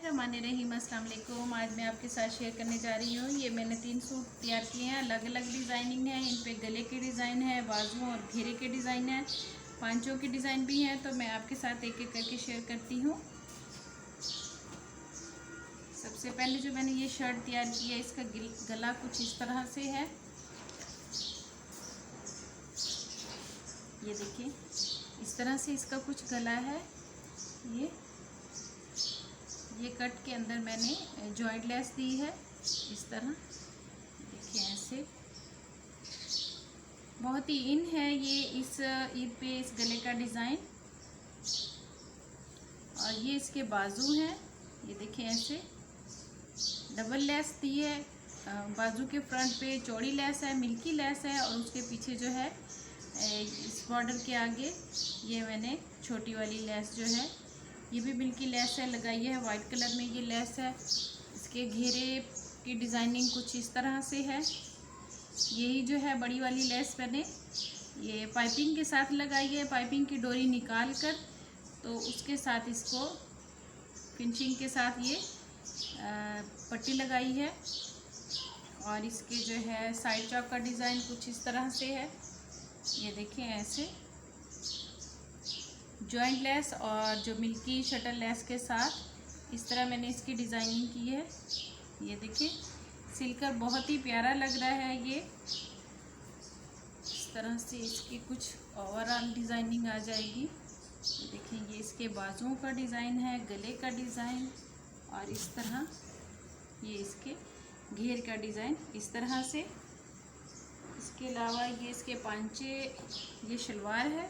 बिस्मिल्लाहिर्रहमानिर्रहीम। अस्सलाम वालेकुम। आज मैं आपके साथ शेयर करने जा रही हूँ। ये मैंने 3 सूट तैयार किए हैं। अलग अलग डिज़ाइनिंग है। इन पे गले के डिज़ाइन है, बाजुओं और घेरे के डिज़ाइन है, पांचों के डिज़ाइन भी हैं। तो मैं आपके साथ एक एक करके शेयर करती हूँ। सबसे पहले जो मैंने ये शर्ट तैयार की है, इसका गला कुछ इस तरह से है। ये देखिए, इस तरह से इसका कुछ गला है। ये कट के अंदर मैंने जॉइंट लेस दी है इस तरह। देखिए ऐसे बहुत ही इन है ये इस ईद पे इस गले का डिज़ाइन। और ये इसके बाजू हैं। ये देखिए ऐसे डबल लेस दी है। बाजू के फ्रंट पे चौड़ी लेस है, मिल्की लेस है। और उसके पीछे जो है इस बॉर्डर के आगे ये मैंने छोटी वाली लेस जो है, ये भी मिल्की लेस है, लगाई है। वाइट कलर में ये लेस है। इसके घेरे की डिज़ाइनिंग कुछ इस तरह से है। यही जो है बड़ी वाली लेस मैंने ये पाइपिंग के साथ लगाई है। पाइपिंग की डोरी निकाल कर तो उसके साथ इसको फिनिशिंग के साथ ये पट्टी लगाई है। और इसके जो है साइड चौक का डिज़ाइन कुछ इस तरह से है। ये देखिए ऐसे जॉइंट लेस और जो मिल्की शटल लेस के साथ इस तरह मैंने इसकी डिज़ाइनिंग की है। ये देखिए सिलकर बहुत ही प्यारा लग रहा है। ये इस तरह से इसकी कुछ ओवरऑल डिज़ाइनिंग आ जाएगी। ये देखिए ये इसके बाजुओं का डिज़ाइन है, गले का डिज़ाइन और इस तरह ये इसके घेर का डिज़ाइन इस तरह से। इसके अलावा ये इसके पांचे, ये शलवार है,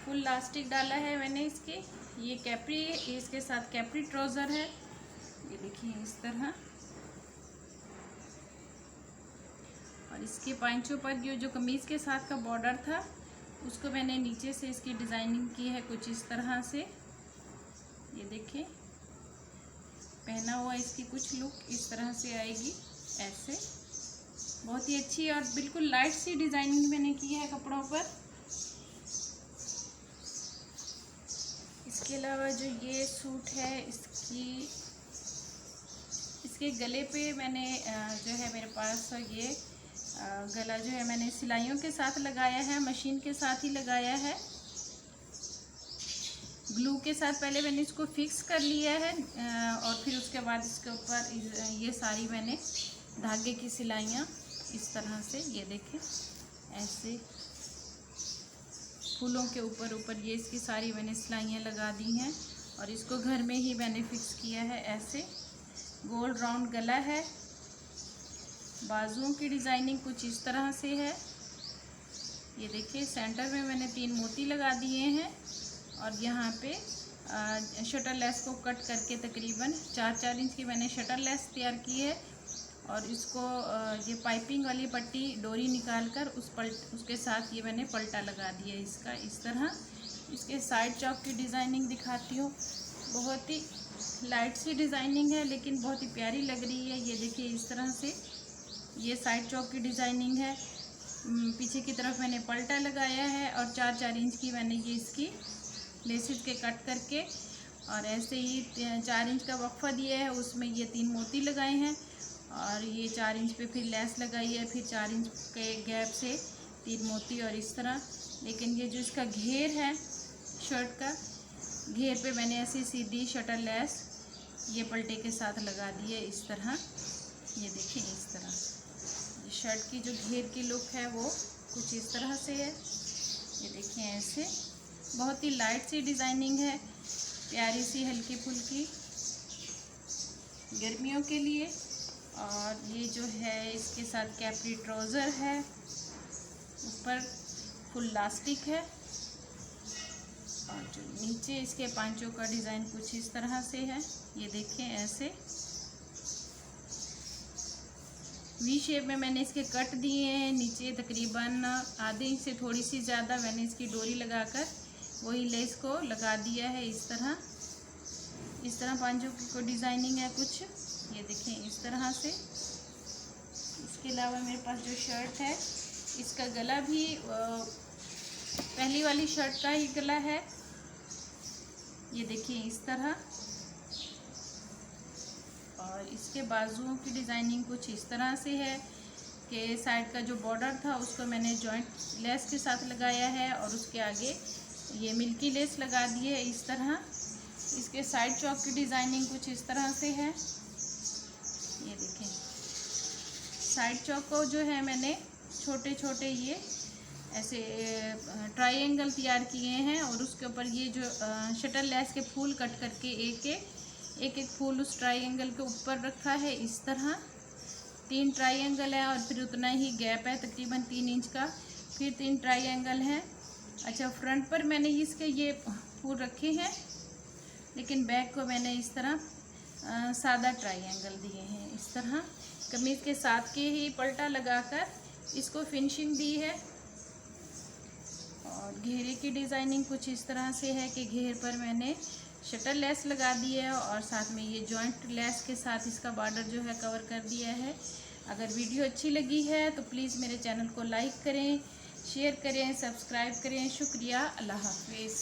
फुल लास्टिक डाला है मैंने इसके। ये कैप्री, इसके साथ कैप्री ट्राउज़र है। ये देखिए इस तरह। और इसके पांचों पर ये जो कमीज़ के साथ का बॉर्डर था उसको मैंने नीचे से इसकी डिज़ाइनिंग की है कुछ इस तरह से। ये देखिए पहना हुआ इसकी कुछ लुक इस तरह से आएगी ऐसे। बहुत ही अच्छी और बिल्कुल लाइट सी डिज़ाइनिंग मैंने की है कपड़ों पर। इसके अलावा जो ये सूट है इसके गले पे मैंने जो है मेरे पास ये गला जो है मैंने सिलाइयों के साथ लगाया है, मशीन के साथ ही लगाया है। ग्लू के साथ पहले मैंने इसको फिक्स कर लिया है और फिर उसके बाद इसके ऊपर ये सारी मैंने धागे की सिलाइयाँ इस तरह से, ये देखें ऐसे फूलों के ऊपर ये इसकी सारी मैंने सिलाइयाँ लगा दी हैं। और इसको घर में ही मैंने फिक्स किया है ऐसे। गोल राउंड गला है। बाजुओं की डिज़ाइनिंग कुछ इस तरह से है। ये देखिए सेंटर में मैंने 3 मोती लगा दिए हैं। और यहाँ पे शटर लेस को कट करके तकरीबन 4-4 इंच की मैंने शटर लेस तैयार की है। और इसको ये पाइपिंग वाली पट्टी डोरी निकाल कर उसके साथ ये मैंने पलटा लगा दिया इसका इस तरह। इसके साइड चौक की डिज़ाइनिंग दिखाती हूँ। बहुत ही लाइट सी डिज़ाइनिंग है लेकिन बहुत ही प्यारी लग रही है। ये देखिए इस तरह से ये साइड चौक की डिज़ाइनिंग है। पीछे की तरफ मैंने पलटा लगाया है और 4-4 इंच की मैंने ये इसकी लेसिस के कट करके और ऐसे ही 4 इंच का वक्फा दिया है, उसमें ये 3 मोती लगाए हैं। और ये 4 इंच पे फिर लेस लगाई है, फिर 4 इंच के गैप से 3 मोती और इस तरह। लेकिन ये जो इसका घेर है शर्ट का, घेर पे मैंने ऐसी सीधी शटर लेस ये पलटे के साथ लगा दी है इस तरह। ये देखिए इस तरह ये शर्ट की जो घेर की लुक है वो कुछ इस तरह से है। ये देखिए ऐसे बहुत ही लाइट सी डिज़ाइनिंग है, प्यारी सी हल्की फुल्की गर्मियों के लिए। और ये जो है इसके साथ कैप्री ट्राउज़र है, ऊपर फुल लास्टिक है। और जो नीचे इसके पांचों का डिज़ाइन कुछ इस तरह से है। ये देखें ऐसे वी शेप में मैंने इसके कट दिए हैं। नीचे तकरीबन आधे इंच से थोड़ी सी ज़्यादा मैंने इसकी डोरी लगाकर वही लेस को लगा दिया है इस तरह। इस तरह पांचों की को डिज़ाइनिंग है कुछ, ये देखें इस तरह से। इसके अलावा मेरे पास जो शर्ट है इसका गला भी पहली वाली शर्ट का ही गला है। ये देखिए इस तरह इसके बाजुओं की डिज़ाइनिंग कुछ इस तरह से है कि साइड का जो बॉर्डर था उसको मैंने जॉइंट लेस के साथ लगाया है और उसके आगे ये मिल्की लेस लगा दी है इस तरह। इसके साइड चौक की डिज़ाइनिंग कुछ इस तरह से है, ये देखें। साइड चौक को जो है मैंने छोटे छोटे ये ऐसे ट्रायंगल तैयार किए हैं और उसके ऊपर ये जो शटल लेस के फूल कट करके एक एक फूल उस ट्रायंगल के ऊपर रखा है इस तरह। 3 ट्रायंगल है और फिर उतना ही गैप है तकरीबन 3 इंच का, फिर 3 ट्रायंगल हैं। अच्छा, फ्रंट पर मैंने इसके ये फूल रखे हैं, लेकिन बैक को मैंने इस तरह सादा ट्रायंगल दिए हैं इस तरह। कमीज़ के साथ के ही पलटा लगाकर इसको फिनिशिंग दी है। और घेरे की डिज़ाइनिंग कुछ इस तरह से है कि घेर पर मैंने शटल लेस लगा दी है और साथ में ये जॉइंट लेस के साथ इसका बॉर्डर जो है कवर कर दिया है। अगर वीडियो अच्छी लगी है तो प्लीज़ मेरे चैनल को लाइक करें, शेयर करें, सब्सक्राइब करें। शुक्रिया, अल्लाह हाफिज़।